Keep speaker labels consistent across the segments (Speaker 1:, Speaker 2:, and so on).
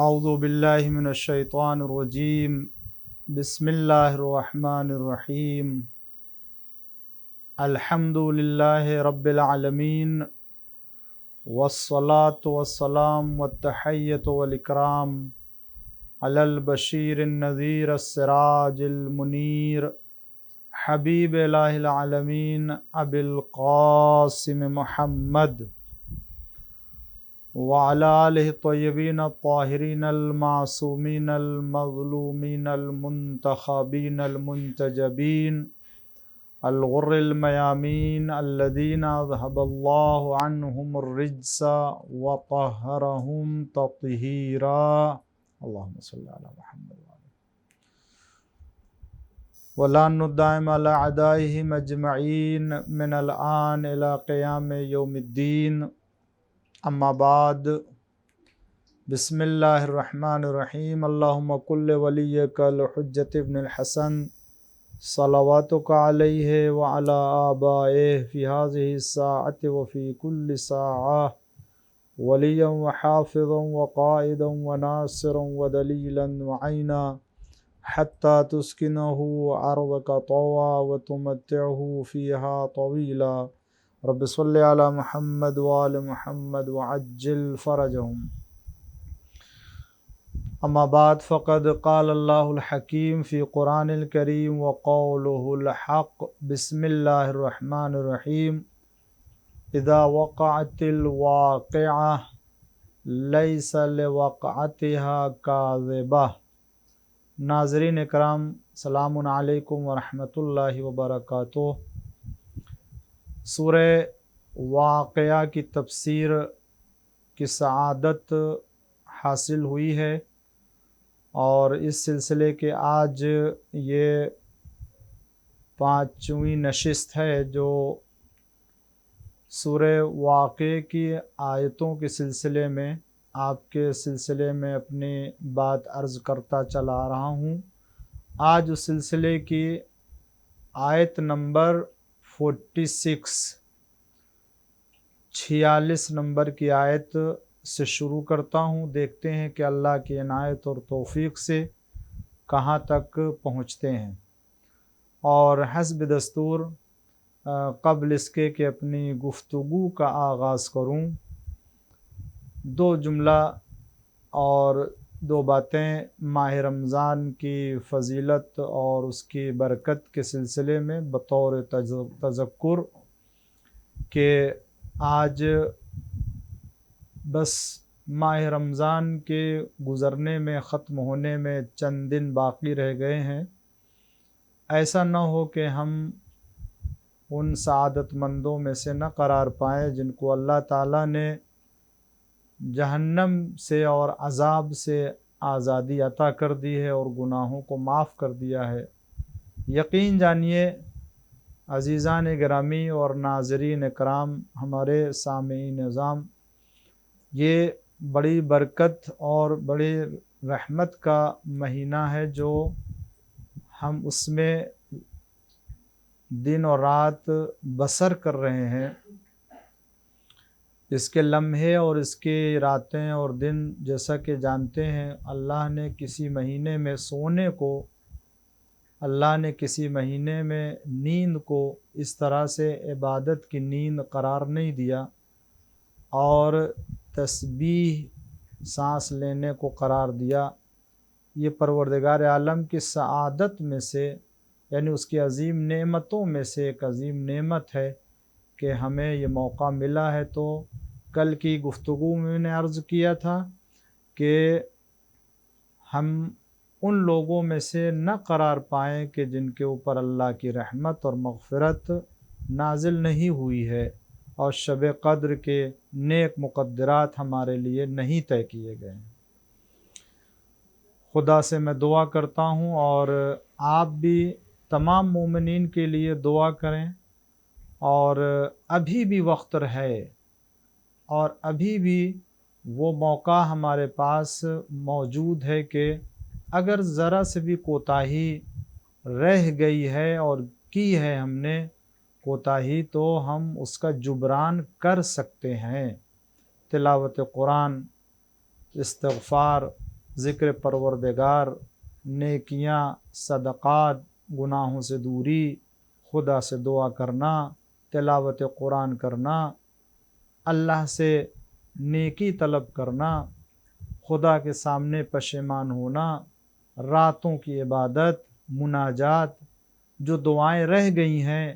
Speaker 1: اعوذ باللہ من الشیطان الرجیم بسم اللہ الرحمن الرحیم الحمد للہ رب العالمین والصلاة والسلام والتحیۃ والاکرام علی البشیر النذیر السراج المنیر حبیب الہ العالمین ابی القاسم محمد وعلى آلہ الطیبین الطاہرین المعصومین المظلومین المنتخبین المنتجبین الغر المیامین الذین اذهب اللہ عنہم الرجس وطہرہم تطہیرا اللہم صلی علی محمد ولا ندائم علی اعدائہم اجمعین من الآن الى قیام یوم الدین اما بعد بسم اللہ الرحمن الرحیم اللہم کل ولیک الحجۃ ابن الحسن صلواتک علیہ وعلی آبائہ فی هذه الساعة وفی کل ساعة ولیا وحافظا وقائدا وناصرا ودلیلا وعینا حتی تسکنہ ارضک طوعا وتمتعہ فیہا طویلا رب صلی علی محمد وآل محمد وعجل فرجہم اما بعد فقد قال اللہ الحکیم فی قرآن الکریم وقولہ الحق بسم اللہ الرحمن الرحیم اذا وقعت الواقعہ لیس لوقعتها کاذبہ۔ ناظرین اکرام السلام علیکم ورحمۃ اللہ وبرکاتہ۔ سورہ واقعہ کی تفسیر کی سعادت حاصل ہوئی ہے اور اس سلسلے کے آج یہ 5ویں نشست ہے جو سورہ واقعہ کی آیتوں کے سلسلے میں آپ کے سلسلے میں اپنی بات عرض کرتا چلا آ رہا ہوں۔ آج اس سلسلے کی آیت نمبر 46 نمبر کی آیت سے شروع کرتا ہوں۔ دیکھتے ہیں کہ اللہ کی عنایت اور توفیق سے کہاں تک پہنچتے ہیں، اور حسب دستور قبل اس کے کہ اپنی گفتگو کا آغاز کروں، 2 جملہ اور 2 باتیں ماہ رمضان کی فضیلت اور اس کی برکت کے سلسلے میں بطور تذکر کہ آج بس ماہ رمضان کے گزرنے میں، ختم ہونے میں چند دن باقی رہ گئے ہیں۔ ایسا نہ ہو کہ ہم ان سعادت مندوں میں سے نہ قرار پائیں جن کو اللہ تعالیٰ نے جہنم سے اور عذاب سے آزادی عطا کر دی ہے اور گناہوں کو معاف کر دیا ہے۔ یقین جانیے عزیزان گرامی اور ناظرین اکرام، ہمارے سامعین نظام، یہ بڑی برکت اور بڑی رحمت کا مہینہ ہے جو ہم اس میں دن اور رات بسر کر رہے ہیں۔ اس کے لمحے اور اس کی راتیں اور دن جیسا کہ جانتے ہیں، اللہ نے کسی مہینے میں سونے کو، اللہ نے کسی مہینے میں نیند کو اس طرح سے عبادت کی نیند قرار نہیں دیا، اور تسبیح سانس لینے کو قرار دیا۔ یہ پروردگار عالم کی سعادت میں سے، یعنی اس کی عظیم نعمتوں میں سے ایک عظیم نعمت ہے کہ ہمیں یہ موقع ملا ہے۔ تو کل کی گفتگو میں نے عرض کیا تھا کہ ہم ان لوگوں میں سے نہ قرار پائیں کہ جن کے اوپر اللہ کی رحمت اور مغفرت نازل نہیں ہوئی ہے اور شب قدر کے نیک مقدرات ہمارے لیے نہیں طے کیے گئے ہیں۔ خدا سے میں دعا کرتا ہوں اور آپ بھی تمام مومنین کے لیے دعا کریں، اور ابھی بھی وقت ہے اور ابھی بھی وہ موقع ہمارے پاس موجود ہے کہ اگر ذرا سے بھی کوتاہی رہ گئی ہے اور کی ہے ہم نے کوتاہی، تو ہم اس کا جبران کر سکتے ہیں۔ تلاوت قرآن، استغفار ذکر پروردگار، نیکیاں، صدقات، گناہوں سے دوری، خدا سے دعا کرنا، تلاوت قرآن کرنا، اللہ سے نیکی طلب کرنا، خدا کے سامنے پشیمان ہونا، راتوں کی عبادت، مناجات، جو دعائیں رہ گئی ہیں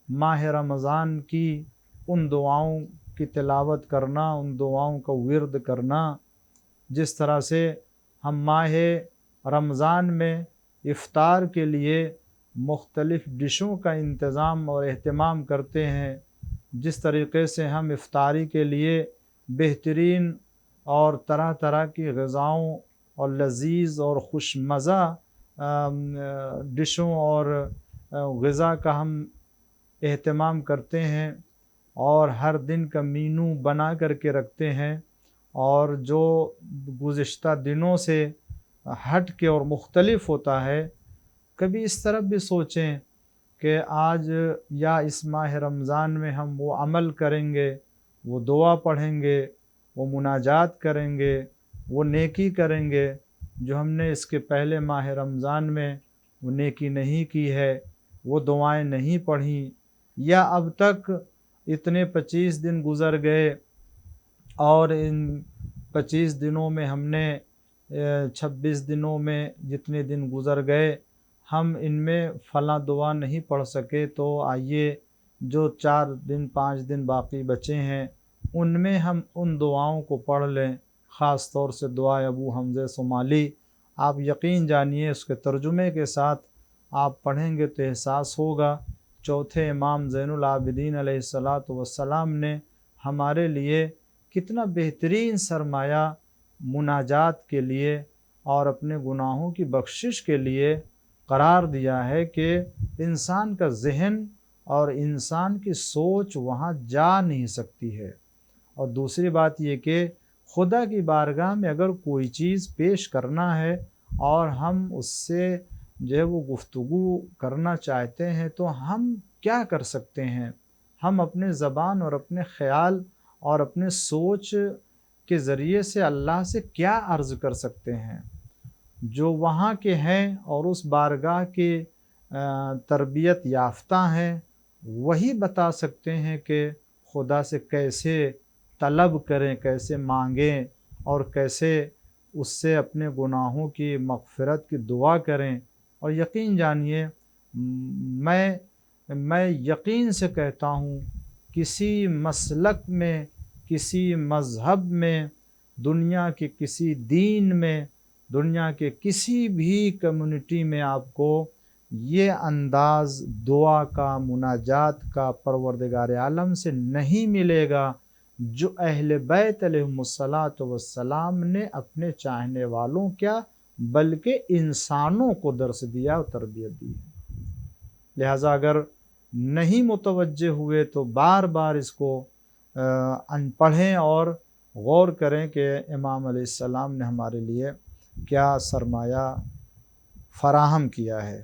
Speaker 1: ماہ رمضان کی، ان دعاؤں کی تلاوت کرنا، ان دعاؤں کا ورد کرنا۔ جس طرح سے ہم ماہ رمضان میں افطار کے لیے مختلف ڈشوں کا انتظام اور اہتمام کرتے ہیں، جس طریقے سے ہم افطاری کے لیے بہترین اور طرح طرح کی غذاؤں اور لذیذ اور خوش مزہ ڈشوں اور غذا کا ہم اہتمام کرتے ہیں اور ہر دن کا مینو بنا کر کے رکھتے ہیں، اور جو گزشتہ دنوں سے ہٹ کے اور مختلف ہوتا ہے، کبھی اس طرف بھی سوچیں کہ آج یا اس ماہ رمضان میں ہم وہ عمل کریں گے، وہ دعا پڑھیں گے، وہ مناجات کریں گے، وہ نیکی کریں گے جو ہم نے اس کے پہلے ماہ رمضان میں وہ نیکی نہیں کی ہے، وہ دعائیں نہیں پڑھیں، یا اب تک اتنے 25 دن گزر گئے اور ان 25 دنوں میں ہم نے 26 دنوں میں جتنے دن گزر گئے ہم ان میں فلاں دعا نہیں پڑھ سکے، تو آئیے جو 4 دن 5 دن باقی بچے ہیں ان میں ہم ان دعاؤں کو پڑھ لیں، خاص طور سے دعائے ابو حمزہ صومالی۔ آپ یقین جانیے اس کے ترجمے کے ساتھ آپ پڑھیں گے تو احساس ہوگا چوتھے امام زین العابدین علیہ السلام نے ہمارے لیے کتنا بہترین سرمایہ مناجات کے لیے اور اپنے گناہوں کی بخشش کے لیے قرار دیا ہے کہ انسان کا ذہن اور انسان کی سوچ وہاں جا نہیں سکتی ہے۔ اور دوسری بات یہ کہ خدا کی بارگاہ میں اگر کوئی چیز پیش کرنا ہے اور ہم اس سے جو ہے وہ گفتگو کرنا چاہتے ہیں تو ہم کیا کر سکتے ہیں؟ ہم اپنے زبان اور اپنے خیال اور اپنے سوچ کے ذریعے سے اللہ سے کیا عرض کر سکتے ہیں؟ جو وہاں کے ہیں اور اس بارگاہ کے تربیت یافتہ ہیں وہی بتا سکتے ہیں کہ خدا سے کیسے طلب کریں، کیسے مانگیں اور کیسے اس سے اپنے گناہوں کی مغفرت کی دعا کریں۔ اور یقین جانیے میں یقین سے کہتا ہوں کسی مسلک میں، کسی مذہب میں، دنیا کے کسی دین میں، دنیا کے کسی بھی کمیونٹی میں آپ کو یہ انداز دعا کا، مناجات کا پروردگار عالم سے نہیں ملے گا جو اہل بیت علیہم السلام نے اپنے چاہنے والوں کیا بلکہ انسانوں کو درس دیا اور تربیت دی ہے۔ لہٰذا اگر نہیں متوجہ ہوئے تو بار بار اس کو پڑھیں اور غور کریں کہ امام علیہ السلام نے ہمارے لیے کیا سرمایہ فراہم کیا ہے۔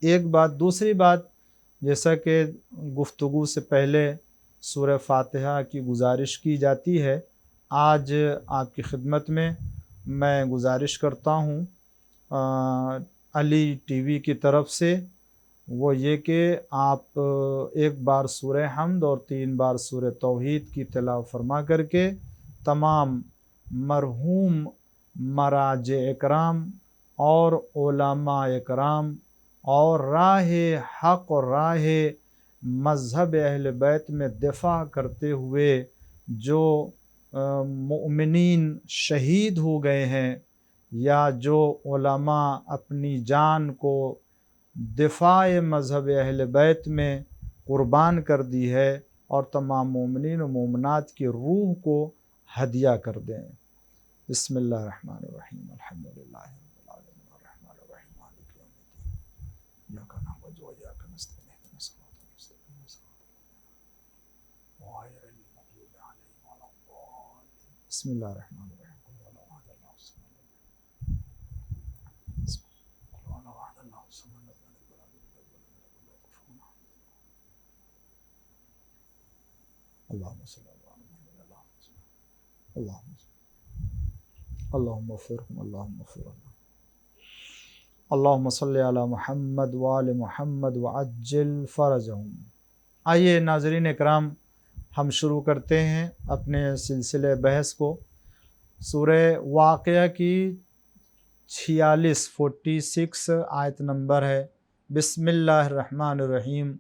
Speaker 1: ایک بات۔ دوسری بات، جیسا کہ گفتگو سے پہلے سورہ فاتحہ کی گزارش کی جاتی ہے، آج آپ کی خدمت میں گزارش کرتا ہوں علی ٹی وی کی طرف سے، وہ یہ کہ آپ ایک بار سورہ حمد اور 3 بار سورہ توحید کی تلاوت فرما کر کے تمام مرحوم مراجع اکرام اور علماء اکرام اور راہ حق اور راہ مذہب اہل بیت میں دفاع کرتے ہوئے جو مؤمنین شہید ہو گئے ہیں یا جو علماء اپنی جان کو دفاع مذہب اہل بیت میں قربان کر دی ہے، اور تمام مومنین و مومنات کی روح کو ہدیہ کر دیں۔ بسم اللہ الرحمن الرحیم، الحمدللہ رب العالمین الرحمن الرحیم مالک یوم الدین ایاک نعبد و ایاک نستعین اهدنا الصراط المستقیم صراط غیر المغضوب علیہم ولا الضالین۔ بسم اللہ الرحمن الرحیم، قل هو الله احد الله الصمد قل هو الله احد الله الصمد لم يلد ولم يولد ولم يكن له كفوا احد۔ اللهم صل على محمد اللهم صل اللہم اغفرہم اللہم اغفرہم اللہم صلی علی محمد وآل محمد وعجل فرجہم۔ آئیے ناظرین اکرام، ہم شروع کرتے ہیں اپنے سلسلے بحث کو۔ سورہ واقعہ کی 46 آیت نمبر ہے۔ بسم اللہ الرحمن الرحیم۔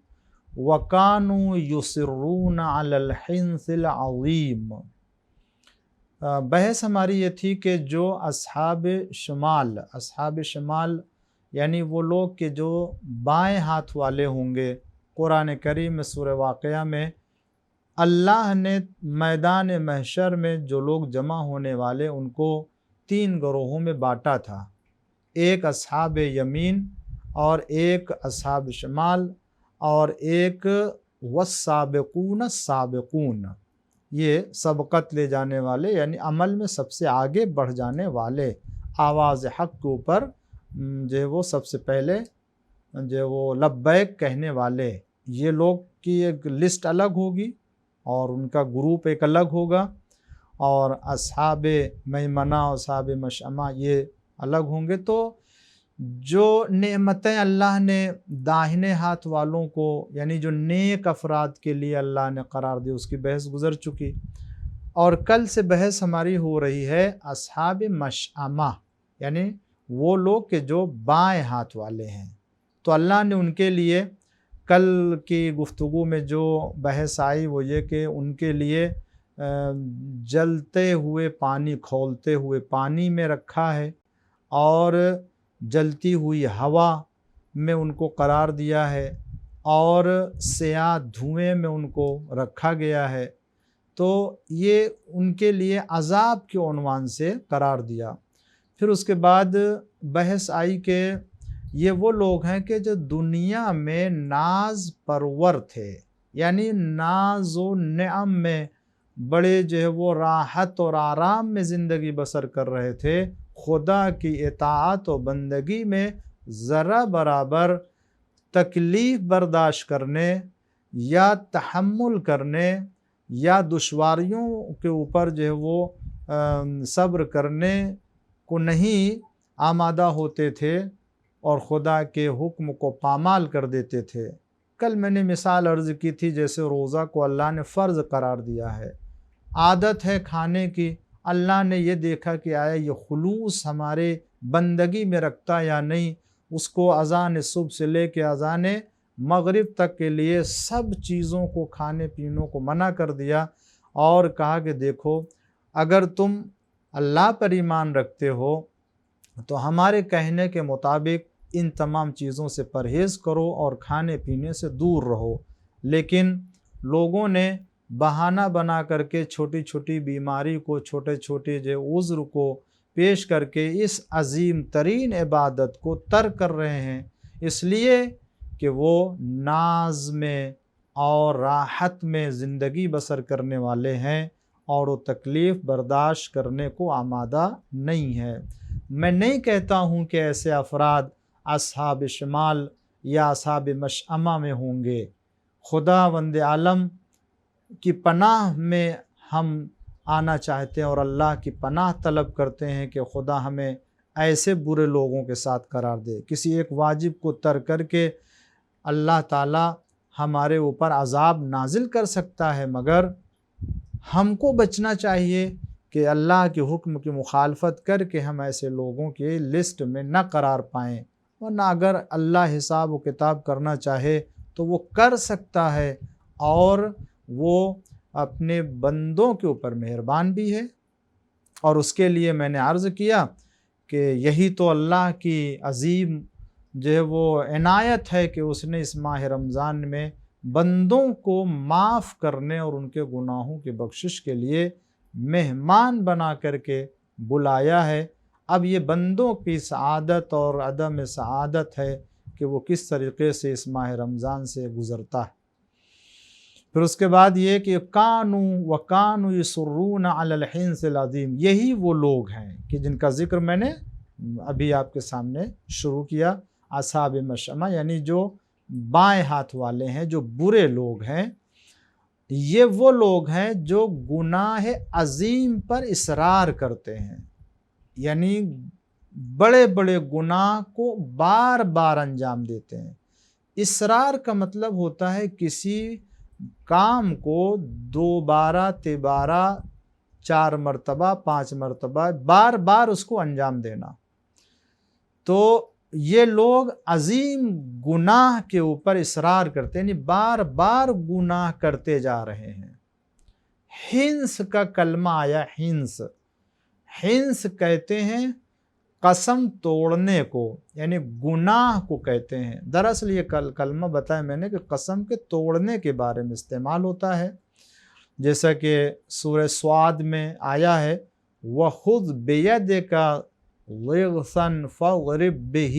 Speaker 1: وَكَانُوا يُصِرُّونَ عَلَى الْحِنثِ الْعَظِيمِ۔ بحث ہماری یہ تھی کہ جو اصحاب شمال یعنی وہ لوگ کہ جو بائیں ہاتھ والے ہوں گے، قرآن کریم میں سورہ واقعہ میں اللہ نے میدان محشر میں جو لوگ جمع ہونے والے ان کو 3 گروہوں میں بانٹا تھا، ایک اصحاب یمین اور ایک اصحاب شمال اور ایک والسابقون السابقون، یہ سبقت لے جانے والے یعنی عمل میں سب سے آگے بڑھ جانے والے، آواز حق کے اوپر جو وہ سب سے پہلے جو وہ لبیک کہنے والے، یہ لوگ کی ایک لسٹ الگ ہوگی اور ان کا گروپ ایک الگ ہوگا، اور اصحاب میمنہ اور اصحاب مشأمہ یہ الگ ہوں گے۔ تو جو نعمتیں اللہ نے داہنے ہاتھ والوں کو یعنی جو نیک افراد کے لیے اللہ نے قرار دی، اس کی بحث گزر چکی، اور کل سے بحث ہماری ہو رہی ہے اصحاب مشأمہ یعنی وہ لوگ کہ جو بائیں ہاتھ والے ہیں۔ تو اللہ نے ان کے لیے کل کی گفتگو میں جو بحث آئی وہ یہ کہ ان کے لیے جلتے ہوئے پانی، کھولتے ہوئے پانی میں رکھا ہے، اور جلتی ہوئی ہوا میں ان کو قرار دیا ہے، اور سیاہ دھوئیں میں ان کو رکھا گیا ہے۔ تو یہ ان کے لیے عذاب کے عنوان سے قرار دیا۔ پھر اس کے بعد بحث آئی کہ یہ وہ لوگ ہیں کہ جو دنیا میں ناز پرور تھے، یعنی ناز و نعم میں بڑے جو ہے وہ راحت اور آرام میں زندگی بسر کر رہے تھے، خدا کی اطاعت و بندگی میں ذرا برابر تکلیف برداشت کرنے یا تحمل کرنے یا دشواریوں کے اوپر جو ہے وہ صبر کرنے کو نہیں آمادہ ہوتے تھے اور خدا کے حکم کو پامال کر دیتے تھے۔ کل میں نے مثال عرض کی تھی، جیسے روزہ کو اللہ نے فرض قرار دیا ہے، عادت ہے کھانے کی، اللہ نے یہ دیکھا کہ آیا یہ خلوص ہمارے بندگی میں رکھتا یا نہیں، اس کو اذان صبح سے لے کے اذان مغرب تک کے لیے سب چیزوں کو، کھانے پینوں کو منع کر دیا، اور کہا کہ دیکھو اگر تم اللہ پر ایمان رکھتے ہو تو ہمارے کہنے کے مطابق ان تمام چیزوں سے پرہیز کرو اور کھانے پینے سے دور رہو۔ لیکن لوگوں نے بہانہ بنا کر کے چھوٹی چھوٹی بیماری کو، چھوٹے چھوٹے جو عذر کو پیش کر کے اس عظیم ترین عبادت کو ترک کر رہے ہیں، اس لیے کہ وہ ناز میں اور راحت میں زندگی بسر کرنے والے ہیں اور وہ تکلیف برداشت کرنے کو آمادہ نہیں ہے۔ میں نہیں کہتا ہوں کہ ایسے افراد اصحاب شمال یا اصحاب مشأمہ میں ہوں گے۔ خداوند عالم کی پناہ میں ہم آنا چاہتے ہیں اور اللہ کی پناہ طلب کرتے ہیں کہ خدا ہمیں ایسے برے لوگوں کے ساتھ قرار دے۔ کسی ایک واجب کو ترک کر کے اللہ تعالی ہمارے اوپر عذاب نازل کر سکتا ہے، مگر ہم کو بچنا چاہیے کہ اللہ کے حکم کی مخالفت کر کے ہم ایسے لوگوں کی لسٹ میں نہ قرار پائیں، ورنہ اگر اللہ حساب و کتاب کرنا چاہے تو وہ کر سکتا ہے، اور وہ اپنے بندوں کے اوپر مہربان بھی ہے۔ اور اس کے لیے میں نے عرض کیا کہ یہی تو اللہ کی عظیم جو ہے وہ عنایت ہے کہ اس نے اس ماہ رمضان میں بندوں کو معاف کرنے اور ان کے گناہوں کی بخشش کے لیے مہمان بنا کر کے بلایا ہے۔ اب یہ بندوں کی سعادت اور عدم سعادت ہے کہ وہ کس طریقے سے اس ماہ رمضان سے گزرتا ہے۔ پھر اس کے بعد یہ کہ وَكَانُوا يُصِرُّونَ عَلَى الْحِنثِ الْعَظِيمِ، یہی وہ لوگ ہیں کہ جن کا ذکر میں نے ابھی آپ کے سامنے شروع کیا، اصحاب مشأمہ یعنی جو بائیں ہاتھ والے ہیں، جو برے لوگ ہیں۔ یہ وہ لوگ ہیں جو گناہ عظیم پر اصرار کرتے ہیں، یعنی بڑے بڑے گناہ کو بار بار انجام دیتے ہیں۔ اصرار کا مطلب ہوتا ہے کسی کام کو دوبارہ تیبارہ 4 مرتبہ 5 مرتبہ بار بار اس کو انجام دینا۔ تو یہ لوگ عظیم گناہ کے اوپر اصرار کرتے ہیں، یعنی بار بار گناہ کرتے جا رہے ہیں۔ حنس کا کلمہ آیا، حنس کہتے ہیں قسم توڑنے کو، یعنی گناہ کو کہتے ہیں۔ دراصل یہ کلمہ بتایا میں نے کہ قسم کے توڑنے کے بارے میں استعمال ہوتا ہے، جیسا کہ سورہ سعد میں آیا ہے وَخُذْ بِيَدِكَ ضِغْثًا فَاضْرِب بِهِ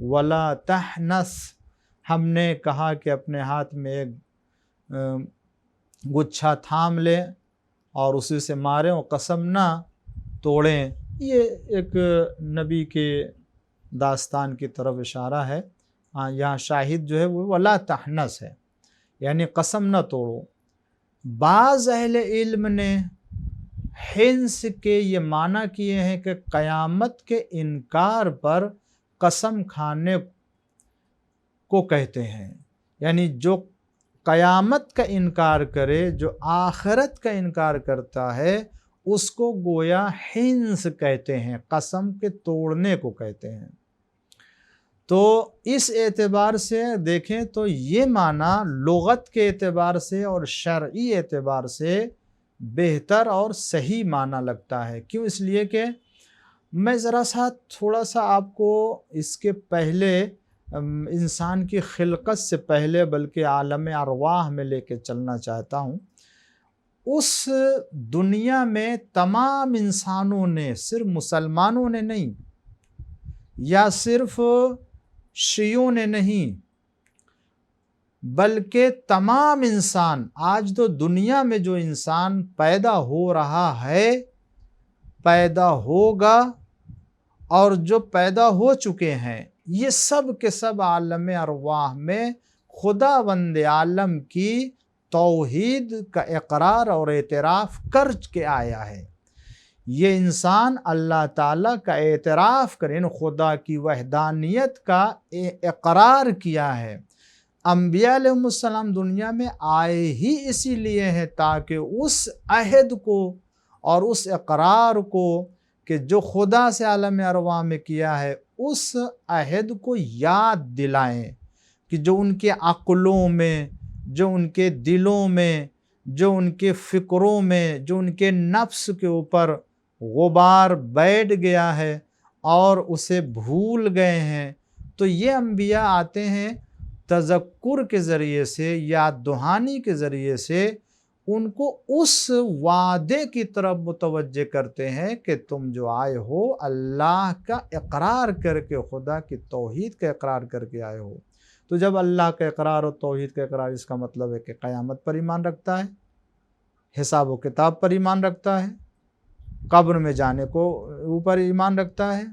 Speaker 1: وَلَا تَحْنَثْ، ہم نے کہا کہ اپنے ہاتھ میں ایک گچھا تھام لیں اور اسی سے ماریں اور قسم نہ توڑیں۔ یہ ایک نبی کے داستان کی طرف اشارہ ہے۔ یہاں شاہد جو ہے وہ وَلَا تَحْنَثْ ہے، یعنی قسم نہ توڑو۔ بعض اہل علم نے حنس کے یہ معنی کیے ہیں کہ قیامت کے انکار پر قسم کھانے کو کہتے ہیں، یعنی جو قیامت کا انکار کرے، جو آخرت کا انکار کرتا ہے، اس کو گویا حنس کہتے ہیں، قسم کے توڑنے کو کہتے ہیں۔ تو اس اعتبار سے دیکھیں تو یہ معنی لغت کے اعتبار سے اور شرعی اعتبار سے بہتر اور صحیح معنی لگتا ہے۔ کیوں؟ اس لیے کہ میں ذرا سا تھوڑا سا آپ کو اس کے پہلے انسان کی خلقت سے پہلے بلکہ عالم ارواح میں لے کے چلنا چاہتا ہوں۔ اس دنیا میں تمام انسانوں نے، صرف مسلمانوں نے نہیں یا صرف شیعوں نے نہیں، بلکہ تمام انسان، آج تو دنیا میں جو انسان پیدا ہو رہا ہے، پیدا ہوگا اور جو پیدا ہو چکے ہیں، یہ سب کے سب عالم ارواح میں خداوند عالم کی توحید کا اقرار اور اعتراف کر کے آیا ہے۔ یہ انسان اللہ تعالیٰ کا اعتراف کریں، خدا کی وحدانیت کا اقرار کیا ہے۔ انبیاء علیہ السلام دنیا میں آئے ہی اسی لیے ہیں تاکہ اس عہد کو اور اس اقرار کو کہ جو خدا سے عالم ارواح میں کیا ہے، اس عہد کو یاد دلائیں کہ جو ان کے عقلوں میں، جو ان کے دلوں میں، جو ان کے فکروں میں، جو ان کے نفس کے اوپر غبار بیٹھ گیا ہے اور اسے بھول گئے ہیں، تو یہ انبیاء آتے ہیں تذکر کے ذریعے سے، یاد دہانی کے ذریعے سے ان کو اس وعدے کی طرف متوجہ کرتے ہیں کہ تم جو آئے ہو اللہ کا اقرار کر کے، خدا کی توحید کا اقرار کر کے آئے ہو۔ تو جب اللہ کا اقرار اور توحید کا اقرار، اس کا مطلب ہے کہ قیامت پر ایمان رکھتا ہے، حساب و کتاب پر ایمان رکھتا ہے، قبر میں جانے کو اوپر ایمان رکھتا ہے۔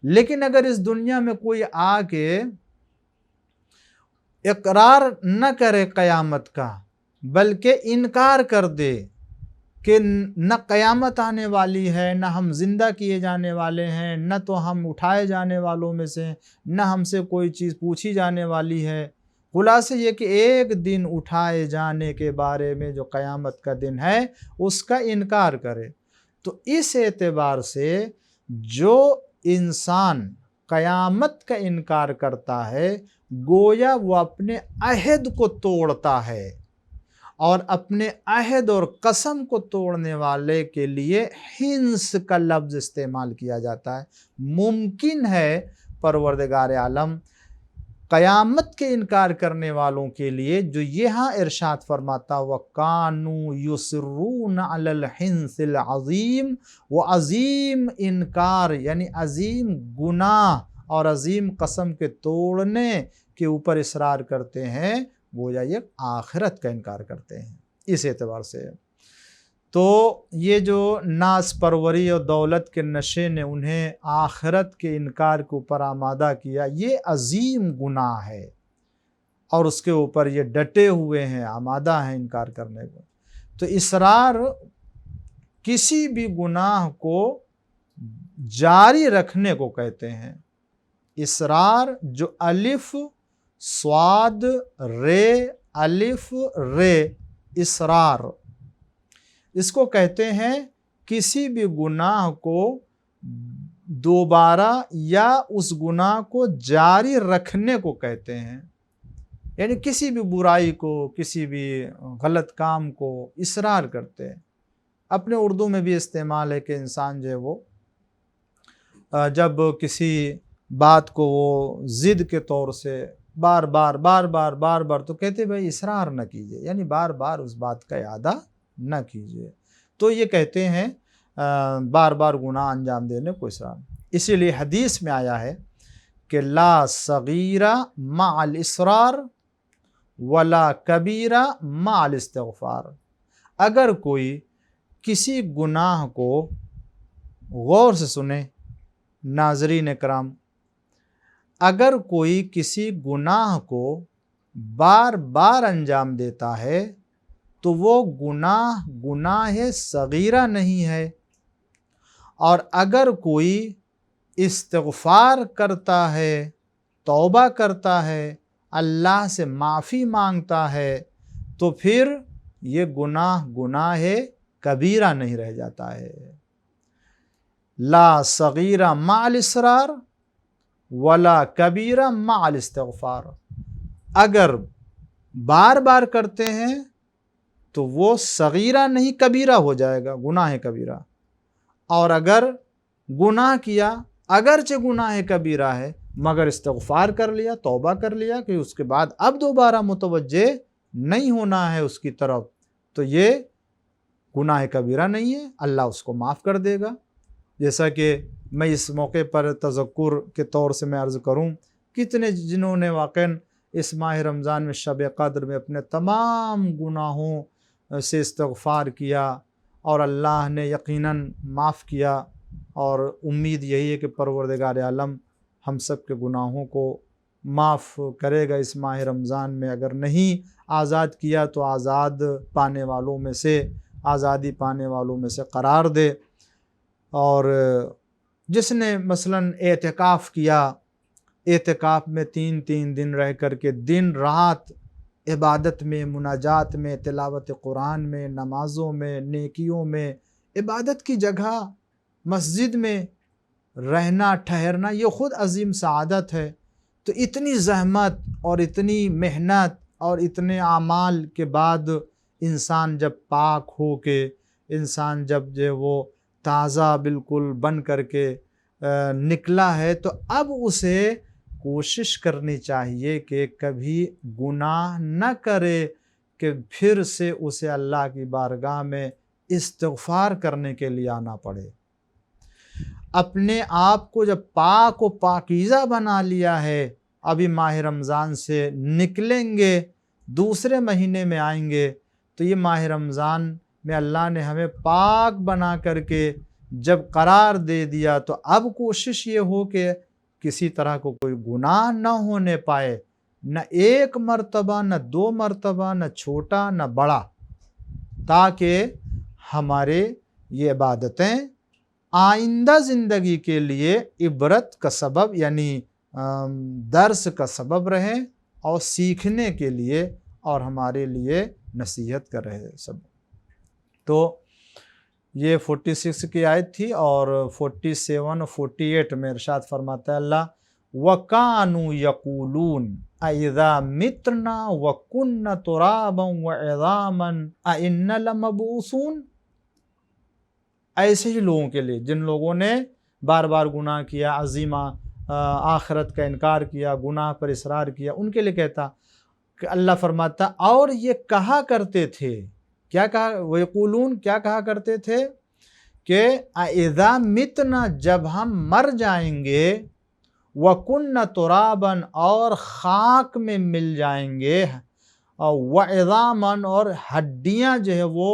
Speaker 1: لیکن اگر اس دنیا میں کوئی آ کے اقرار نہ کرے قیامت کا، بلکہ انکار کر دے کہ نہ قیامت آنے والی ہے، نہ ہم زندہ کیے جانے والے ہیں، نہ تو ہم اٹھائے جانے والوں میں سے، نہ ہم سے کوئی چیز پوچھی جانے والی ہے، خلاصہ یہ کہ ایک دن اٹھائے جانے کے بارے میں جو قیامت کا دن ہے اس کا انکار کرے، تو اس اعتبار سے جو انسان قیامت کا انکار کرتا ہے گویا وہ اپنے عہد کو توڑتا ہے، اور اپنے عہد اور قسم کو توڑنے والے کے لیے حنس کا لفظ استعمال کیا جاتا ہے۔ ممکن ہے پروردگار عالم قیامت کے انکار کرنے والوں کے لیے جو یہاں ارشاد فرماتا وَقَانُوا يُصِرُّونَ عَلَى الْحِنْثِ الْعَظِيمِ، وہ عظیم انکار یعنی عظیم گناہ اور عظیم قسم کے توڑنے کے اوپر اصرار کرتے ہیں، گویا یہ آخرت کا انکار کرتے ہیں۔ اس اعتبار سے تو یہ جو ناز پروری اور دولت کے نشے نے انہیں آخرت کے انکار کے اوپر آمادہ کیا، یہ عظیم گناہ ہے اور اس کے اوپر یہ ڈٹے ہوئے ہیں، آمادہ ہیں انکار کرنے کو۔ تو اصرار کسی بھی گناہ کو جاری رکھنے کو کہتے ہیں۔ اسرار جو الف صاد رے الف رے اسرار، اس کو کہتے ہیں کسی بھی گناہ کو دوبارہ یا اس گناہ کو جاری رکھنے کو کہتے ہیں، یعنی کسی بھی برائی کو، کسی بھی غلط کام کو اصرار کرتے ہیں۔ اپنے اردو میں بھی استعمال ہے کہ انسان جو ہے وہ جب کسی بات کو وہ ضد کے طور سے بار بار تو کہتے بھائی اصرار نہ کیجیے، یعنی بار بار اس بات کا اعادہ نہ کیجیے، تو یہ کہتے ہیں بار بار گناہ انجام دینے کو اصرار۔ اسی لیے حدیث میں آیا ہے کہ لا صغیرہ مع الاصرار ولا کبیرہ مع الاستغفار۔ اگر کوئی کسی گناہ کو غور سے سنے، ناظرین کرام، اگر کوئی کسی گناہ کو بار بار انجام دیتا ہے تو وہ گناہ صغیرہ نہیں ہے، اور اگر کوئی استغفار کرتا ہے، توبہ کرتا ہے، اللہ سے معافی مانگتا ہے، تو پھر یہ گناہ کبیرہ نہیں رہ جاتا ہے۔ لا صغیرہ مع الاصرار ولا کبیرہ مع الاستغفار۔ اگر بار بار کرتے ہیں تو وہ صغیرہ نہیں کبیرہ ہو جائے گا، گناہ کبیرہ، اور اگر گناہ کیا اگرچہ گناہ کبیرہ ہے مگر استغفار کر لیا، توبہ کر لیا کہ اس کے بعد اب دوبارہ متوجہ نہیں ہونا ہے اس کی طرف، تو یہ گناہ کبیرہ نہیں ہے، اللہ اس کو معاف کر دے گا۔ جیسا کہ میں اس موقع پر تذکر کے طور سے میں عرض کروں، کتنے جنہوں نے واقعاً اس ماہ رمضان میں شب قدر میں اپنے تمام گناہوں سے استغفار کیا اور اللہ نے یقیناً معاف کیا، اور امید یہی ہے کہ پروردگار عالم ہم سب کے گناہوں کو معاف کرے گا اس ماہ رمضان میں۔ اگر نہیں آزاد کیا تو آزادی پانے والوں میں سے قرار دے۔ اور جس نے مثلاً اعتکاف کیا، اعتکاف میں 3 دن رہ کر کے دن رات عبادت میں، مناجات میں، تلاوت قرآن میں، نمازوں میں، نیکیوں میں، عبادت کی جگہ مسجد میں رہنا ٹھہرنا، یہ خود عظیم سعادت ہے۔ تو اتنی زحمت اور اتنی محنت اور اتنے اعمال کے بعد انسان جب پاک ہو کے، انسان جب جو وہ تازہ بالکل بن کر کے نکلا ہے، تو اب اسے کوشش کرنی چاہیے کہ کبھی گناہ نہ کرے، کہ پھر سے اسے اللہ کی بارگاہ میں استغفار کرنے کے لیے آنا پڑے۔ اپنے آپ کو جب پاک و پاکیزہ بنا لیا ہے، ابھی ماہ رمضان سے نکلیں گے، دوسرے مہینے میں آئیں گے، تو یہ ماہ رمضان میں اللہ نے ہمیں پاک بنا کر کے جب قرار دے دیا، تو اب کوشش یہ ہو کہ کسی طرح کو کوئی گناہ نہ ہونے پائے، نہ 1 مرتبہ، نہ 2 مرتبہ، نہ چھوٹا نہ بڑا، تاکہ ہمارے یہ عبادتیں آئندہ زندگی کے لیے عبرت کا سبب، یعنی درس کا سبب رہے، اور سیکھنے کے لیے اور ہمارے لیے نصیحت کا رہے سب۔ تو یہ 46 کی آیت تھی، اور 47 اور 48 میں ارشاد فرماتا ہے اللہ وَكَانُوا يَقُولُونَ أَإِذَا مِتْنَا وَكُنَّا تُرَابًا وَعِظَامًا أَإِنَّا لَمَبْعُوثُونَ۔ ایسے ہی لوگوں کے لیے جن لوگوں نے بار بار گناہ کیا، عظیمہ آخرت کا انکار کیا، گناہ پر اصرار کیا، ان کے لیے کہتا کہ اللہ فرماتا اور یہ کہا کرتے تھے، کیا کہا؟ وَيَقُولُونَ، کیا کہا کرتے تھے کہ اِذَا مِتْنَا، جب ہم مر جائیں گے، وَكُنَّا تُرَابًا، اور خاک میں مل جائیں گے، وَعِظَامًا، اور ہڈیاں جو ہے وہ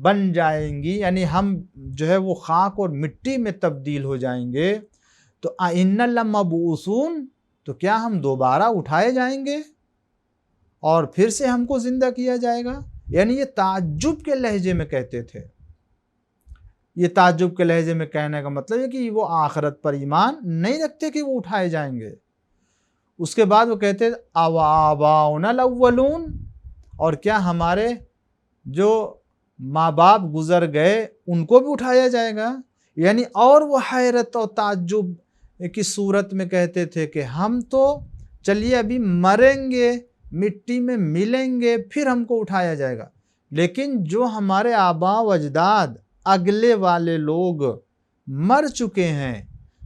Speaker 1: بن جائیں گی، یعنی ہم جو ہے وہ خاک اور مٹی میں تبدیل ہو جائیں گے، تو أَإِنَّا لَمَبْعُوثُونَ، تو کیا ہم دوبارہ اٹھائے جائیں گے اور پھر سے ہم کو زندہ کیا جائے گا؟ یعنی یہ تعجب کے لہجے میں کہتے تھے۔ یہ تعجب کے لہجے میں کہنے کا مطلب ہے کہ وہ آخرت پر ایمان نہیں رکھتے کہ وہ اٹھائے جائیں گے۔ اس کے بعد وہ کہتے آباؤنا الاولون، اور کیا ہمارے جو ماں باپ گزر گئے ان کو بھی اٹھایا جائے گا؟ یعنی اور وہ حیرت اور تعجب کی صورت میں کہتے تھے کہ ہم تو چلیے ابھی مریں گے، مٹی میں ملیں گے، پھر ہم کو اٹھایا جائے گا، لیکن جو ہمارے آباء و اجداد اگلے والے لوگ مر چکے ہیں،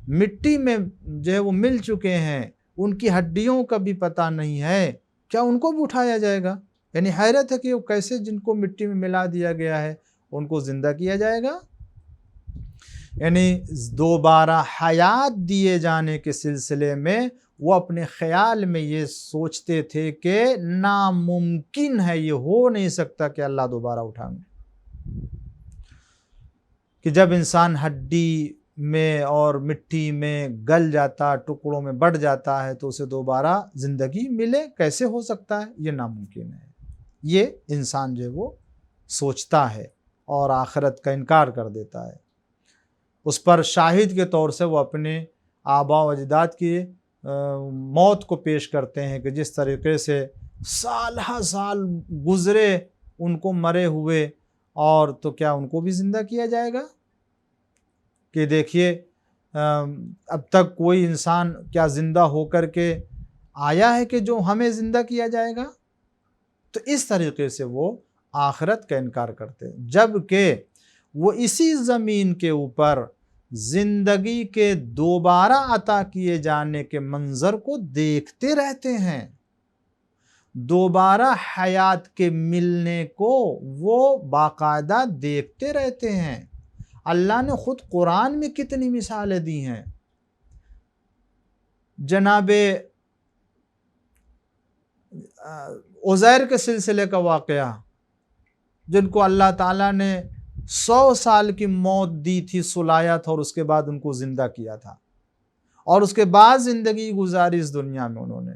Speaker 1: مٹی میں جو ہے وہ مل چکے ہیں، ان کی ہڈیوں کا بھی پتہ نہیں ہے، کیا ان کو بھی اٹھایا جائے گا؟ یعنی حیرت ہے کہ وہ کیسے جن کو مٹی میں ملا دیا گیا ہے ان کو زندہ کیا جائے گا؟ یعنی دوبارہ حیات دیے جانے کے سلسلے میں وہ اپنے خیال میں یہ سوچتے تھے کہ ناممکن ہے، یہ ہو نہیں سکتا کہ اللہ دوبارہ اٹھائیں گے، کہ جب انسان ہڈی میں اور مٹی میں گل جاتا، ٹکڑوں میں بٹ جاتا ہے تو اسے دوبارہ زندگی ملے، کیسے ہو سکتا ہے؟ یہ ناممکن ہے۔ یہ انسان جو ہے وہ سوچتا ہے اور آخرت کا انکار کر دیتا ہے۔ اس پر شاہد کے طور سے وہ اپنے آباء و اجداد کی موت کو پیش کرتے ہیں کہ جس طریقے سے سال ہا سال گزرے ان کو مرے ہوئے، اور تو کیا ان کو بھی زندہ کیا جائے گا؟ کہ دیکھیے اب تک کوئی انسان کیا زندہ ہو کر کے آیا ہے کہ جو ہمیں زندہ کیا جائے گا؟ تو اس طریقے سے وہ آخرت کا انکار کرتے ہیں، جبکہ وہ اسی زمین کے اوپر زندگی کے دوبارہ عطا کیے جانے کے منظر کو دیکھتے رہتے ہیں، دوبارہ حیات کے ملنے کو وہ باقاعدہ دیکھتے رہتے ہیں۔ اللہ نے خود قرآن میں کتنی مثالیں دی ہیں۔ جناب عزیر کے سلسلے کا واقعہ، جن کو اللہ تعالیٰ نے 100 سال کی موت دی تھی، سلایا تھا، اور اس کے بعد ان کو زندہ کیا تھا، اور اس کے بعد زندگی گزاری اس دنیا میں انہوں نے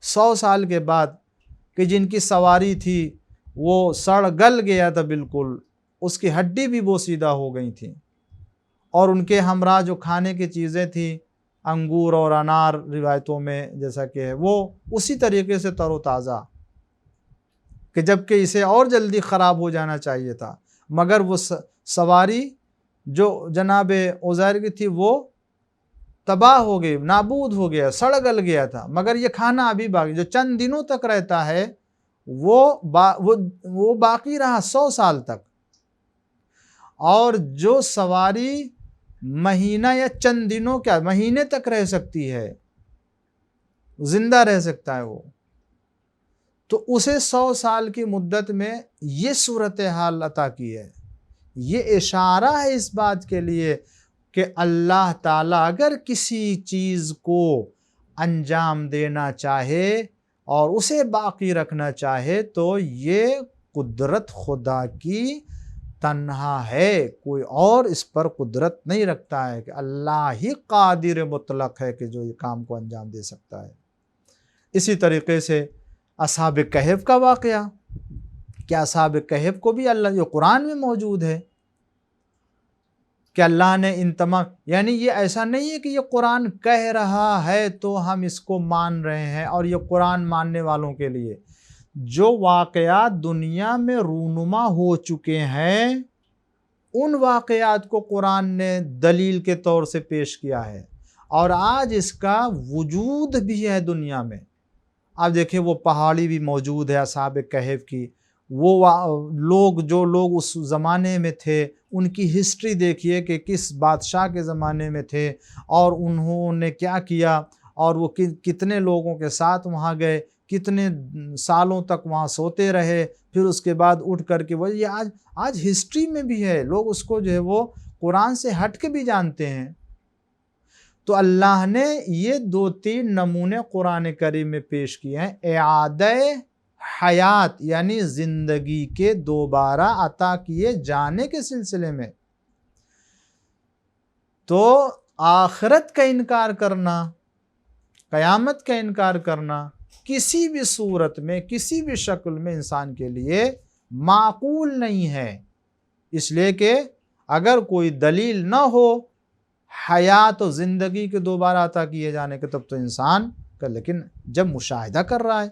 Speaker 1: 100 سال کے بعد، کہ جن کی سواری تھی وہ سڑ گل گیا تھا بالکل، اس کی ہڈی بھی بوسیدہ ہو گئی تھی، اور ان کے ہمراہ جو کھانے کی چیزیں تھیں، انگور اور انار روایتوں میں جیسا کہ ہے، وہ اسی طریقے سے تر و تازہ، کہ جبکہ اسے اور جلدی خراب ہو جانا چاہیے تھا، مگر وہ سواری جو جناب عزیر کی تھی وہ تباہ ہو گئی، نابود ہو گیا، سڑ گل گیا تھا، مگر یہ کھانا ابھی باقی، جو چند دنوں تک رہتا ہے وہ باقی رہا 100 سال تک، اور جو سواری مہینہ یا چند دنوں، کیا مہینے تک رہ سکتی ہے، زندہ رہ سکتا ہے وہ، تو اسے 100 سال کی مدت میں یہ صورتحال عطا کی ہے۔ یہ اشارہ ہے اس بات کے لیے کہ اللہ تعالیٰ اگر کسی چیز کو انجام دینا چاہے اور اسے باقی رکھنا چاہے تو یہ قدرت خدا کی تنہا ہے، کوئی اور اس پر قدرت نہیں رکھتا ہے، کہ اللہ ہی قادر مطلق ہے کہ جو یہ کام کو انجام دے سکتا ہے۔ اسی طریقے سے اصحاب کہف کا واقعہ، کہ اصحاب کہف کو بھی اللہ، جو قرآن میں موجود ہے، کہ اللہ نے ان تمام، یعنی یہ ایسا نہیں ہے کہ یہ قرآن کہہ رہا ہے تو ہم اس کو مان رہے ہیں، اور یہ قرآن ماننے والوں کے لیے جو واقعات دنیا میں رونما ہو چکے ہیں، ان واقعات کو قرآن نے دلیل کے طور سے پیش کیا ہے، اور آج اس کا وجود بھی ہے دنیا میں۔ اب دیکھیں وہ پہاڑی بھی موجود ہے اصحاب کہف کی، وہ جو لوگ اس زمانے میں تھے ان کی ہسٹری دیکھیے کہ کس بادشاہ کے زمانے میں تھے، اور انہوں نے کیا کیا، اور وہ کتنے لوگوں کے ساتھ وہاں گئے، کتنے سالوں تک وہاں سوتے رہے، پھر اس کے بعد اٹھ کر کے، وہ یہ آج ہسٹری میں بھی ہے، لوگ اس کو جو ہے وہ قرآن سے ہٹ کے بھی جانتے ہیں۔ تو اللہ نے یہ 2-3 نمونے قرآن کریم میں پیش کیے ہیں، اعادہ حیات یعنی زندگی کے دوبارہ عطا کیے جانے کے سلسلے میں۔ تو آخرت کا انکار کرنا، قیامت کا انکار کرنا کسی بھی صورت میں، کسی بھی شکل میں انسان کے لیے معقول نہیں ہے، اس لیے کہ اگر کوئی دلیل نہ ہو حیات و زندگی کے دوبارہ عطا کیے جانے کے تب تو انسان کا، لیکن جب مشاہدہ کر رہا ہے،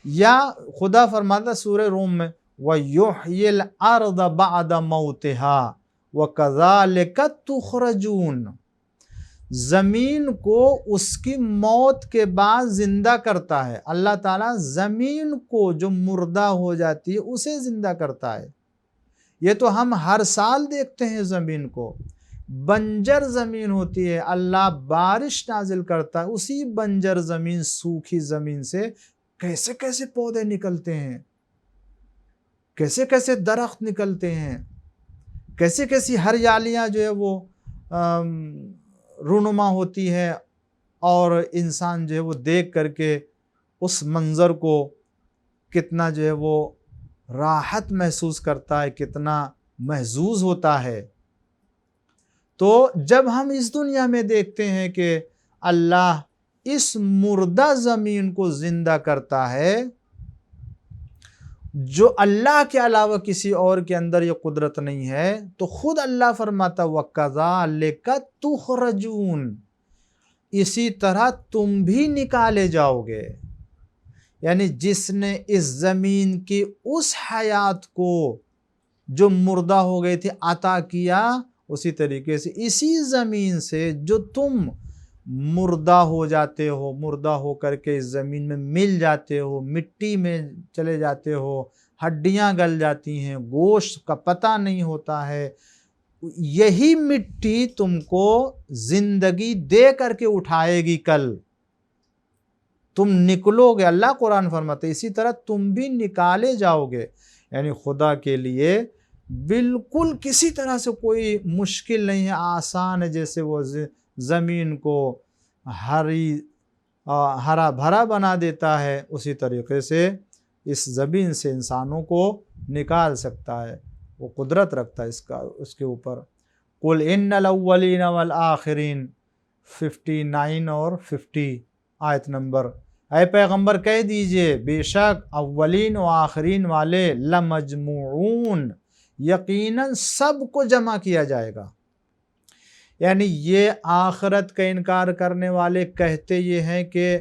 Speaker 1: یا خدا فرماتا سورہ روم میں وَيُحْيِي الْأَرْضَ بَعْدَ مَوْتِهَا وَكَذَلِكَ تُخْرَجُونَ، زمین کو اس کی موت کے بعد زندہ کرتا ہے۔ اللہ تعالیٰ زمین کو جو مردہ ہو جاتی ہے اسے زندہ کرتا ہے۔ یہ تو ہم ہر سال دیکھتے ہیں، زمین کو بنجر زمین ہوتی ہے، اللہ بارش نازل کرتا ہے، اسی بنجر زمین، سوکھی زمین سے کیسے کیسے پودے نکلتے ہیں، کیسے کیسے درخت نکلتے ہیں، کیسے کیسی ہریالیاں جو ہے وہ رونما ہوتی ہے، اور انسان جو ہے وہ دیکھ کر کے اس منظر کو کتنا جو ہے وہ راحت محسوس کرتا ہے، کتنا محظوظ ہوتا ہے۔ تو جب ہم اس دنیا میں دیکھتے ہیں کہ اللہ اس مردہ زمین کو زندہ کرتا ہے، جو اللہ کے علاوہ کسی اور کے اندر یہ قدرت نہیں ہے، تو خود اللہ فرماتا وَكَذَلِكَ تُخْرَجُونَ، اسی طرح تم بھی نکالے جاؤ گے۔ یعنی جس نے اس زمین کی اس حیات کو جو مردہ ہو گئی تھی عطا کیا، اسی طریقے سے اسی زمین سے جو تم مردہ ہو جاتے ہو، مردہ ہو کر کے اس زمین میں مل جاتے ہو، مٹی میں چلے جاتے ہو، ہڈیاں گل جاتی ہیں، گوشت کا پتہ نہیں ہوتا ہے، یہی مٹی تم کو زندگی دے کر کے اٹھائے گی کل، تم نکلو گے۔ اللہ قرآن فرماتے اسی طرح تم بھی نکالے جاؤ گے۔ یعنی خدا کے لیے بالکل کسی طرح سے کوئی مشکل نہیں ہے، آسان ہے، جیسے وہ زمین کو ہرا بھرا بنا دیتا ہے، اسی طریقے سے اس زمین سے انسانوں کو نکال سکتا ہے، وہ قدرت رکھتا ہے اس کے اوپر۔ قُلْ إِنَّ الْأَوَّلِينَ وَالْآخِرِينَ 59 اور 50 آیت نمبر۔ اے پیغمبر کہہ دیجئے بے شک اولین و آخرین والے لمجموعون، یقیناً سب کو جمع کیا جائے گا۔ یعنی یہ آخرت کا انکار کرنے والے کہتے یہ ہیں کہ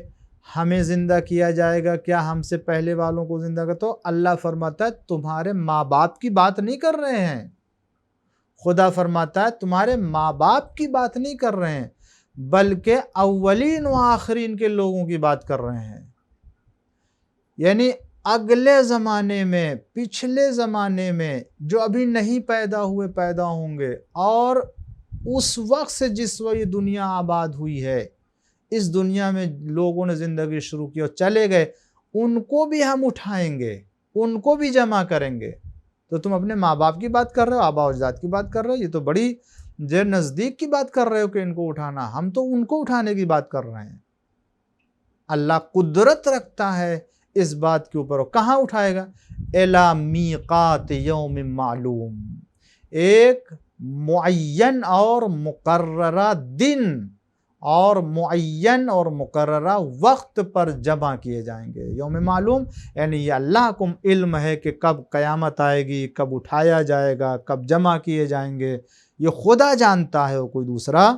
Speaker 1: ہمیں زندہ کیا جائے گا، کیا ہم سے پہلے والوں کو زندہ کر، تو اللہ فرماتا ہے تمہارے ماں باپ کی بات نہیں کر رہے ہیں۔ خدا فرماتا ہے تمہارے ماں باپ کی بات نہیں کر رہے ہیں، بلکہ اولین و آخرین کے لوگوں کی بات کر رہے ہیں۔ یعنی اگلے زمانے میں، پچھلے زمانے میں جو ابھی نہیں پیدا ہوئے پیدا ہوں گے، اور اس وقت سے جس وقت یہ دنیا آباد ہوئی ہے، اس دنیا میں لوگوں نے زندگی شروع کی اور چلے گئے، ان کو بھی ہم اٹھائیں گے، ان کو بھی جمع کریں گے۔ تو تم اپنے ماں باپ کی بات کر رہے ہو، آباء و اجداد کی بات کر رہے ہو، یہ تو بڑی نزدیک کی بات کر رہے ہو کہ ان کو اٹھانا، ہم تو ان کو اٹھانے کی بات کر رہے ہیں۔ اللہ قدرت رکھتا ہے اس بات کے اوپر، کہاں اٹھائے گا؟ اِلَى مِیقَاتِ یوم معلوم، ایک معین اور مقررہ دن اور معین اور مقررہ وقت پر جمع کیے جائیں گے۔ یوم معلوم یعنی یہ اللہ کو علم ہے کہ کب قیامت آئے گی، کب اٹھایا جائے گا، کب جمع کیے جائیں گے، یہ خدا جانتا ہے، وہ کوئی دوسرا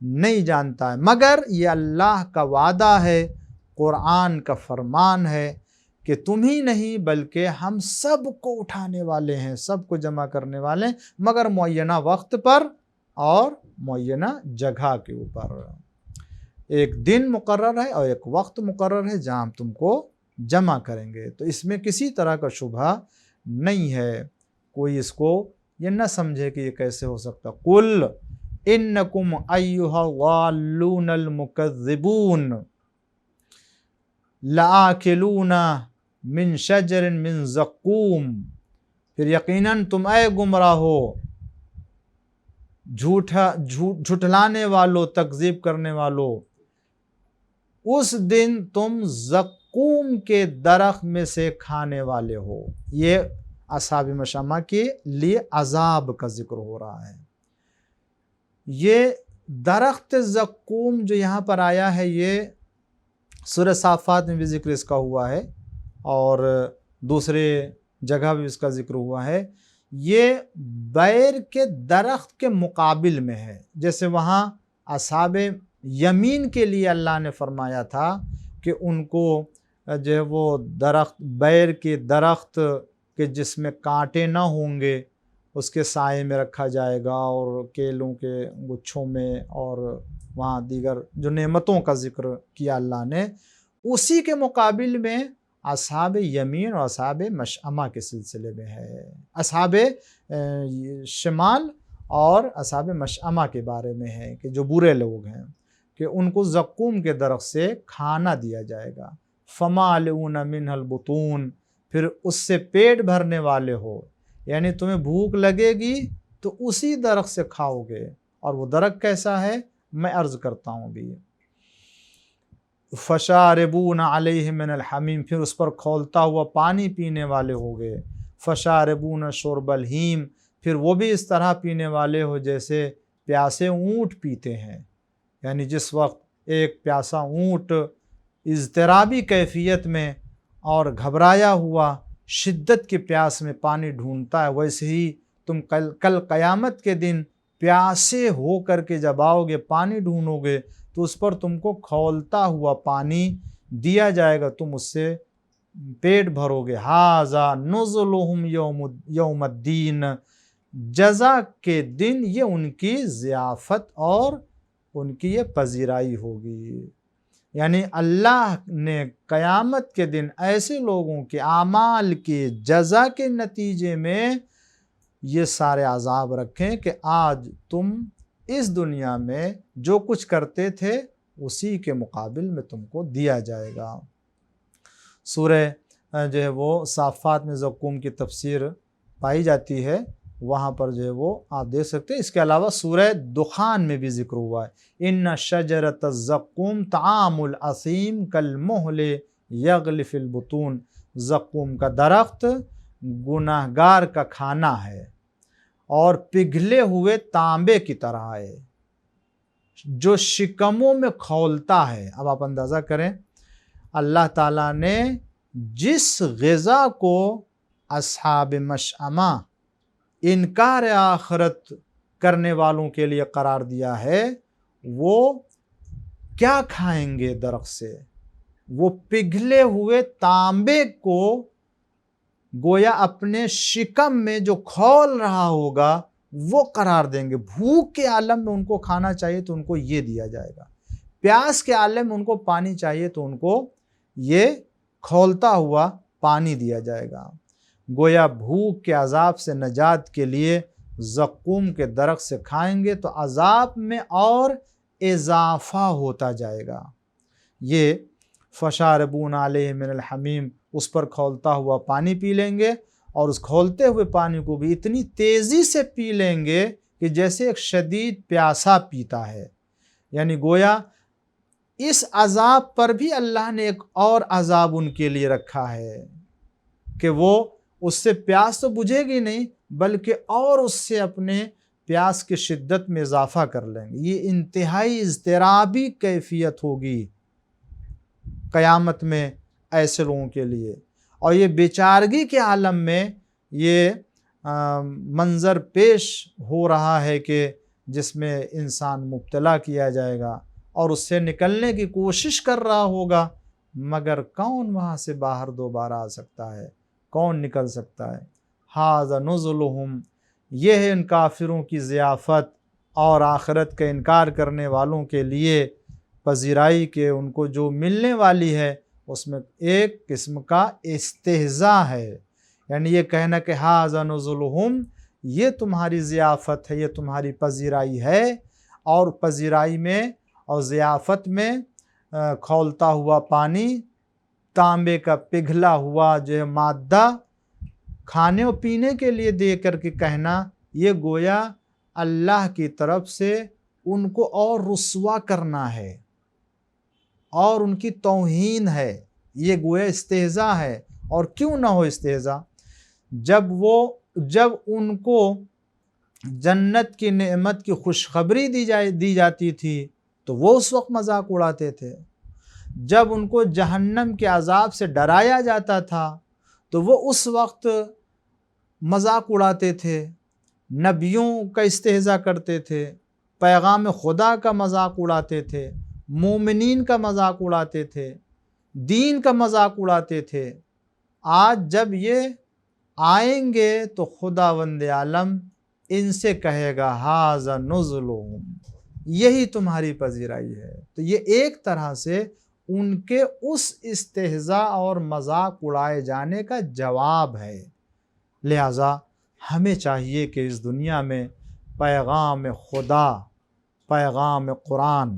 Speaker 1: نہیں جانتا ہے۔ مگر یہ اللہ کا وعدہ ہے، قرآن کا فرمان ہے کہ تم ہی نہیں بلکہ ہم سب کو اٹھانے والے ہیں، سب کو جمع کرنے والے ہیں، مگر معینہ وقت پر اور معینہ جگہ کے اوپر۔ ایک دن مقرر ہے اور ایک وقت مقرر ہے جہاں ہم تم کو جمع کریں گے۔ تو اس میں کسی طرح کا شبہ نہیں ہے، کوئی اس کو یہ نہ سمجھے کہ یہ کیسے ہو سکتا۔ قُلْ إِنَّكُمْ أَيُّهَا الضَّالُّونَ الْمُكَذِّبُونَ لَآكِلُونَ مِنْ شَجَرٍ مِنْ زَقُّومٍ، پھر یقیناً تم اے گمراہو، جھٹلانے والو، تکذیب کرنے والو، اس دن تم زقوم کے درخت میں سے کھانے والے ہو۔ یہ اصحاب مشأمہ کے لیے عذاب کا ذکر ہو رہا ہے۔ یہ درخت زقوم جو یہاں پر آیا ہے، یہ سورہ صافات میں بھی ذکر اس کا ہوا ہے اور دوسرے جگہ بھی اس کا ذکر ہوا ہے۔ یہ بیر کے درخت کے مقابل میں ہے۔ جیسے وہاں اصحاب یمین کے لیے اللہ نے فرمایا تھا کہ ان کو جو ہے وہ درخت، بیر کے درخت کہ جس میں کانٹے نہ ہوں گے، اس کے سائے میں رکھا جائے گا، اور کیلوں کے گچھوں میں، اور وہاں دیگر جو نعمتوں کا ذکر کیا اللہ نے، اسی کے مقابل میں اصحاب یمین اور اصحاب مشأمہ کے سلسلے میں ہے۔ اصحاب شمال اور اصحاب مشأمہ کے بارے میں ہے کہ جو برے لوگ ہیں، کہ ان کو زقوم کے درخت سے کھانا دیا جائے گا۔ فَمَالِئُونَ مِنْهَا الْبُطُونَ، پھر اس سے پیٹ بھرنے والے ہو، یعنی تمہیں بھوک لگے گی تو اسی درخت سے کھاؤ گے۔ اور وہ درخت کیسا ہے میں عرض کرتا ہوں بھی۔ فَشَارِبُونَ عَلَيْهِ مِنَ الْحَمِيمِ، پھر اس پر کھولتا ہوا پانی پینے والے ہو گئے۔ فَشَارِبُونَ شُرْبَ الْحِیمِ، پھر وہ بھی اس طرح پینے والے ہو جیسے پیاسے اونٹ پیتے ہیں، یعنی جس وقت ایک پیاسا اونٹ اضطرابی کیفیت میں اور گھبرایا ہوا شدت کی پیاس میں پانی ڈھونڈتا ہے، ویسے ہی تم کل قیامت کے دن پیاسے ہو کر کے جب آؤ گے، پانی ڈھونڈو گے، تو اس پر تم کو کھولتا ہوا پانی دیا جائے گا، تم اس سے پیٹ بھرو گے۔ ھذا نزلہم یوم الدین، جزا کے دن یہ ان کی ضیافت اور ان کی یہ پذیرائی ہوگی۔ یعنی اللہ نے قیامت کے دن ایسے لوگوں کے اعمال کی جزا کے نتیجے میں یہ سارے عذاب رکھیں کہ آج تم اس دنیا میں جو کچھ کرتے تھے اسی کے مقابل میں تم کو دیا جائے گا۔ سورہ جو ہے وہ صافات میں زقوم کی تفسیر پائی جاتی ہے، وہاں پر جو ہے وہ آپ دیکھ سکتے ہیں۔ اس کے علاوہ سورہ دخان میں بھی ذکر ہوا ہے، ان شجرۃ الزقوم طعام الاثیم کالمہل یغلی فی البطون، زقوم کا درخت گناہگار کا کھانا ہے اور پگھلے ہوئے تانبے کی طرح ہے جو شکموں میں کھولتا ہے۔ اب آپ اندازہ کریں، اللہ تعالیٰ نے جس غذا کو اصحاب مشأمہ انکار آخرت کرنے والوں کے لیے قرار دیا ہے، وہ کیا کھائیں گے درخت سے؟ وہ پگھلے ہوئے تانبے کو گویا اپنے شکم میں جو کھول رہا ہوگا وہ قرار دیں گے۔ بھوک کے عالم میں ان کو کھانا چاہیے تو ان کو یہ دیا جائے گا، پیاس کے عالم میں ان کو پانی چاہیے تو ان کو یہ کھولتا ہوا پانی دیا جائے گا۔ گویا بھوک کے عذاب سے نجات کے لیے زقوم کے درخت سے کھائیں گے تو عذاب میں اور اضافہ ہوتا جائے گا۔ یہ فشاربون علیہ من الحمیم، اس پر کھولتا ہوا پانی پی لیں گے، اور اس کھولتے ہوئے پانی کو بھی اتنی تیزی سے پی لیں گے کہ جیسے ایک شدید پیاسا پیتا ہے۔ یعنی گویا اس عذاب پر بھی اللہ نے ایک اور عذاب ان کے لیے رکھا ہے کہ وہ اس سے پیاس تو بجھے گی نہیں بلکہ اور اس سے اپنے پیاس کی شدت میں اضافہ کر لیں گے۔ یہ انتہائی اضطرابی کیفیت ہوگی قیامت میں ایسے لوگوں کے لیے، اور یہ بیچارگی کے عالم میں یہ منظر پیش ہو رہا ہے کہ جس میں انسان مبتلا کیا جائے گا اور اس سے نکلنے کی کوشش کر رہا ہوگا، مگر کون وہاں سے باہر دوبارہ آ سکتا ہے؟ کون نکل سکتا ہے؟ ھذا نزلہم، یہ ہے ان کافروں کی ضیافت اور آخرت کا انکار کرنے والوں کے لیے پذیرائی کے ان کو جو ملنے والی ہے اس میں ایک قسم کا استہزاء ہے۔ یعنی یہ کہنا کہ ھذا نزلہم، یہ تمہاری ضیافت ہے، یہ تمہاری پذیرائی ہے، اور پذیرائی میں اور ضیافت میں کھولتا ہوا پانی، تانبے کا پگھلا ہوا جو مادہ کھانے و پینے کے لیے دے کر کے کہنا، یہ گویا اللہ کی طرف سے ان کو اور رسوا کرنا ہے اور ان کی توہین ہے، یہ گویا استہزاء ہے۔ اور کیوں نہ ہو استہزاء، جب ان کو جنت کی نعمت کی خوشخبری دی جاتی تھی تو وہ اس وقت مذاق اڑاتے تھے، جب ان کو جہنم کے عذاب سے ڈرایا جاتا تھا تو وہ اس وقت مذاق اڑاتے تھے، نبیوں کا استہزاء کرتے تھے، پیغام خدا کا مذاق اڑاتے تھے، مومنین کا مذاق اڑاتے تھے، دین کا مذاق اڑاتے تھے۔ آج جب یہ آئیں گے تو خداوند عالم ان سے کہے گا ھذا نزلہم، یہی تمہاری پذیرائی ہے۔ تو یہ ایک طرح سے ان کے اس استہزاء اور مذاق اڑائے جانے کا جواب ہے۔ لہٰذا ہمیں چاہیے کہ اس دنیا میں پیغام خدا، پیغام قرآن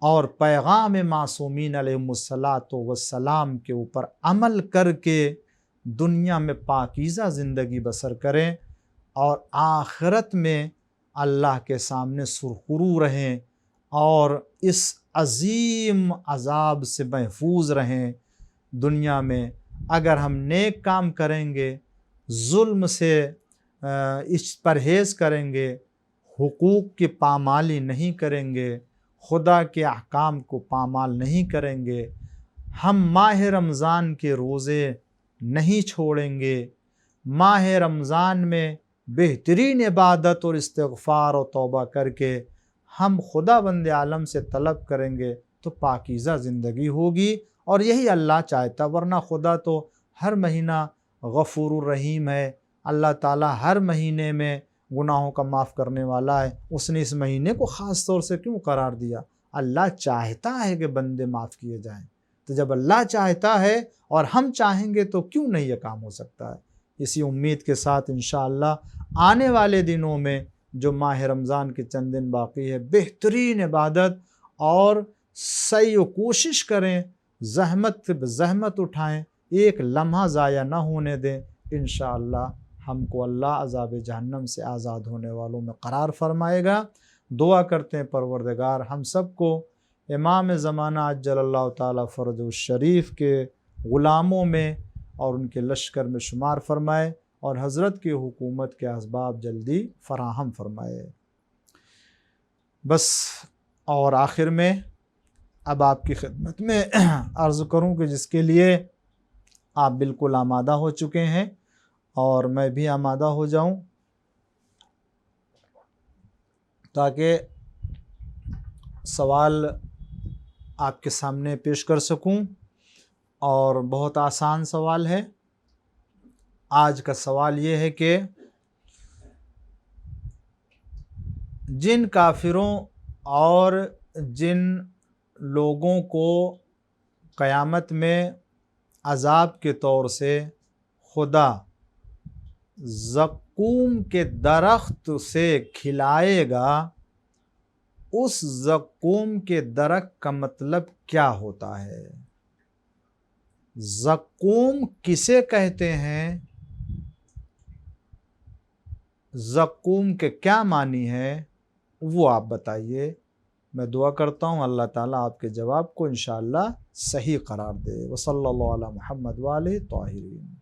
Speaker 1: اور پیغام معصومین علیہم السلام کے اوپر عمل کر کے دنیا میں پاکیزہ زندگی بسر کریں اور آخرت میں اللہ کے سامنے سرخرو رہیں اور اس عظیم عذاب سے محفوظ رہیں۔ دنیا میں اگر ہم نیک کام کریں گے، ظلم سے اس پرہیز کریں گے، حقوق کی پامالی نہیں کریں گے، خدا کے احکام کو پامال نہیں کریں گے، ہم ماہ رمضان کے روزے نہیں چھوڑیں گے، ماہ رمضان میں بہترین عبادت اور استغفار و توبہ کر کے ہم خدا بند عالم سے طلب کریں گے تو پاکیزہ زندگی ہوگی، اور یہی اللہ چاہتا۔ ورنہ خدا تو ہر مہینہ غفور الرحیم ہے، اللہ تعالیٰ ہر مہینے میں گناہوں کا معاف کرنے والا ہے۔ اس نے اس مہینے کو خاص طور سے کیوں قرار دیا؟ اللہ چاہتا ہے کہ بندے معاف کیے جائیں۔ تو جب اللہ چاہتا ہے اور ہم چاہیں گے تو کیوں نہیں یہ کام ہو سکتا ہے؟ اسی امید کے ساتھ انشاءاللہ آنے والے دنوں میں جو ماہ رمضان کے چند دن باقی ہے، بہترین عبادت اور سعی و کوشش کریں، زحمت اٹھائیں، ایک لمحہ ضائع نہ ہونے دیں۔ انشاءاللہ ہم کو اللہ عذاب جہنم سے آزاد ہونے والوں میں قرار فرمائے گا۔ دعا کرتے ہیں پروردگار ہم سب کو امام زمانہ عجل اللہ تعالیٰ فرج الشریف کے غلاموں میں اور ان کے لشکر میں شمار فرمائے، اور حضرت کی حکومت کے اسباب جلدی فراہم فرمائے۔ بس اور آخر میں اب آپ کی خدمت میں عرض کروں کہ جس کے لیے آپ بالکل آمادہ ہو چکے ہیں اور میں بھی آمادہ ہو جاؤں، تاکہ سوال آپ کے سامنے پیش کر سکوں، اور بہت آسان سوال ہے۔ آج کا سوال یہ ہے کہ جن کافروں اور جن لوگوں کو قیامت میں عذاب کے طور سے خدا زقوم کے درخت سے کھلائے گا، اس زقوم کے درخت کا مطلب کیا ہوتا ہے؟ زقوم کسے کہتے ہیں؟ زقوم کے کیا معنی ہے وہ آپ بتائیے۔ میں دعا کرتا ہوں اللہ تعالیٰ آپ کے جواب کو انشاءاللہ صحیح قرار دے۔ وصلی اللہ علی محمد وآلہ طاہرین۔